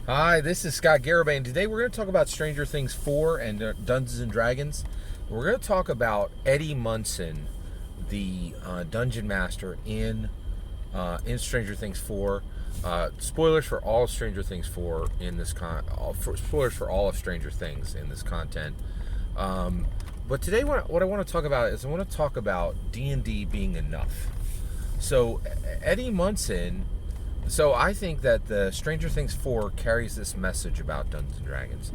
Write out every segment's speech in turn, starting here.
Hi, this is Scott Garibay, and today we're going to talk about Stranger Things 4 and Dungeons and Dragons. We're going to talk about Eddie Munson, the dungeon master in Stranger Things 4. Spoilers for all of Stranger Things 4 in this spoilers for all of Stranger Things in this content. But today, what I want to talk about is I want to talk about D&D being enough. So Eddie Munson. So I think that the Stranger Things 4 carries this message about Dungeons and Dragons.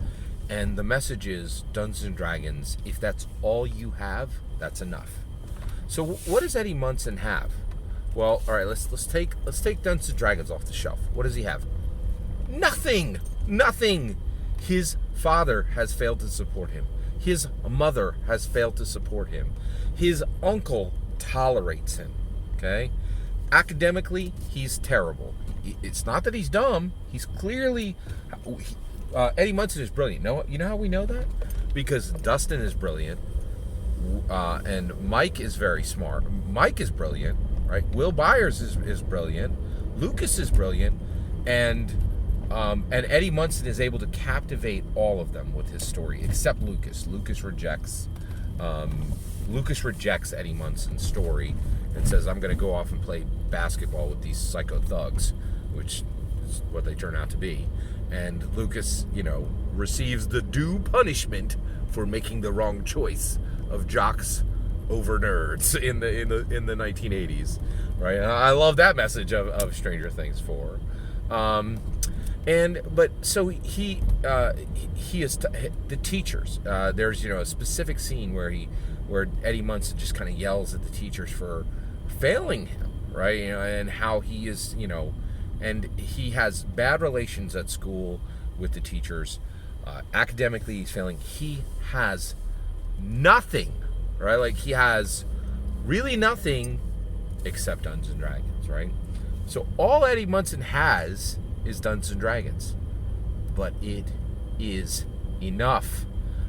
And the message is Dungeons and Dragons, if that's all you have, that's enough. So what does Eddie Munson have? Well, all right, let's take Dungeons and Dragons off the shelf. What does he have? Nothing. His father has failed to support him. His mother has failed to support him. His uncle tolerates him. Okay? Academically, he's terrible. It's not that he's dumb. He's clearly... Eddie Munson is brilliant. You know how we know that? Because Dustin is brilliant, and Mike is very smart. Mike is brilliant, right? Will Byers is brilliant. Lucas is brilliant, and Eddie Munson is able to captivate all of them with his story, except Lucas. Lucas rejects Eddie Munson's story and says, I'm going to go off and play basketball with these psycho thugs, which is what they turn out to be. And Lucas, receives the due punishment for making the wrong choice of jocks over nerds in the 1980s, right? And I love that message of Stranger Things 4. So he is the teachers. There's a specific scene where Eddie Munson just kind of yells at the teachers for failing him, right? And how he is, and he has bad relations at school with the teachers. Academically, he's failing. He has nothing, right? Like, he has really nothing except Dungeons and Dragons, right? So all Eddie Munson has is Dungeons and Dragons, but it is enough,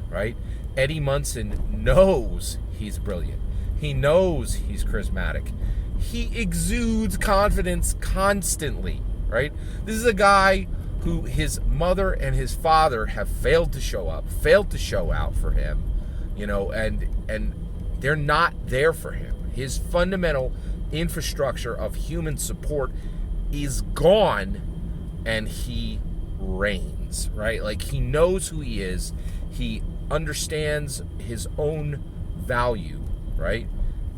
right? Eddie Munson knows he's brilliant. He knows he's charismatic. He exudes confidence constantly, right? This is a guy who his mother and his father have failed to show up, failed to show out for him, and they're not there for him. His fundamental infrastructure of human support is gone, and he reigns, right? Like, he knows who he is. He understands his own value, right?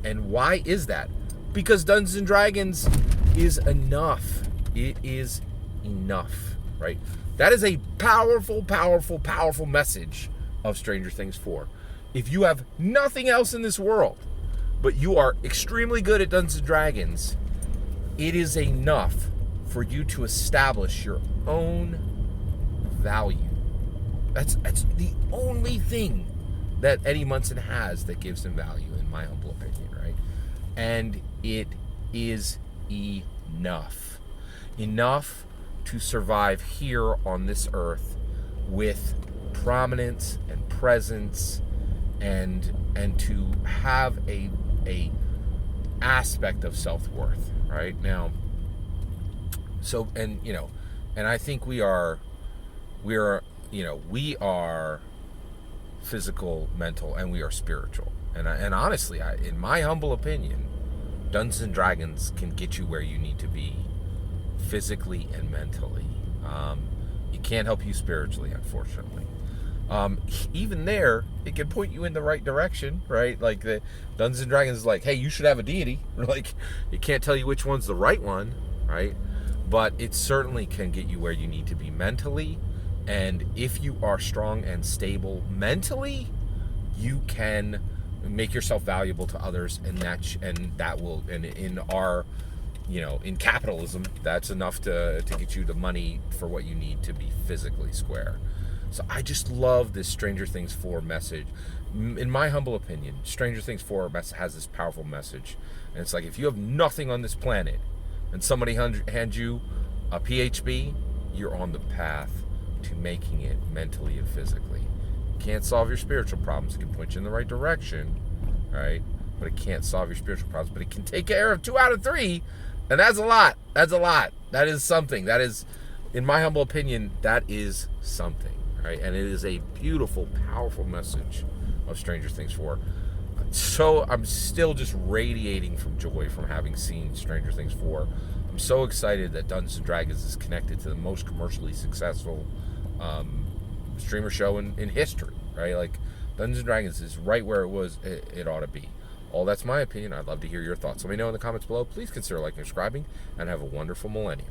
And why is that? Because Dungeons and Dragons is enough. It is enough, right? That is a powerful, powerful, powerful message of Stranger Things 4. If you have nothing else in this world, but you are extremely good at Dungeons and Dragons, it is enough for you to establish your own value. That's the only thing that Eddie Munson has that gives him value, in my humble opinion, right? And it is enough. Enough to survive here on this earth with prominence and presence, and to have a aspect of self-worth, right? Now, so, and I think we are physical, mental, and we are spiritual. And honestly, in my humble opinion, Dungeons and Dragons can get you where you need to be physically and mentally. It can't help you spiritually, unfortunately. Even there, it can point you in the right direction, right? Like, the Dungeons and Dragons is like, hey, you should have a deity. Like, it can't tell you which one's the right one, right? But it certainly can get you where you need to be mentally. And if you are strong and stable mentally, you can make yourself valuable to others, and that will, and in our, in capitalism, that's enough to get you the money for what you need to be physically square. So I just love this Stranger Things 4 message. In my humble opinion, Stranger Things 4 has this powerful message, and it's like, if you have nothing on this planet, and somebody hands you a PhD, you're on the path to making it mentally and physically. It can't solve your spiritual problems. It can point you in the right direction, right? But it can't solve your spiritual problems. But it can take care of 2 out of 3, and that's a lot. That is something. That is in my humble opinion, that is something, right? And it is a beautiful, powerful message of Stranger Things 4. So I'm still just radiating from joy from having seen Stranger Things 4. I'm so excited that Dungeons and Dragons is connected to the most commercially successful streamer show in history, right? Like, Dungeons and Dragons is right where it ought to be. All that's my opinion. I'd love to hear your thoughts. Let me know in the comments below. Please consider liking and subscribing, and have a wonderful millennium.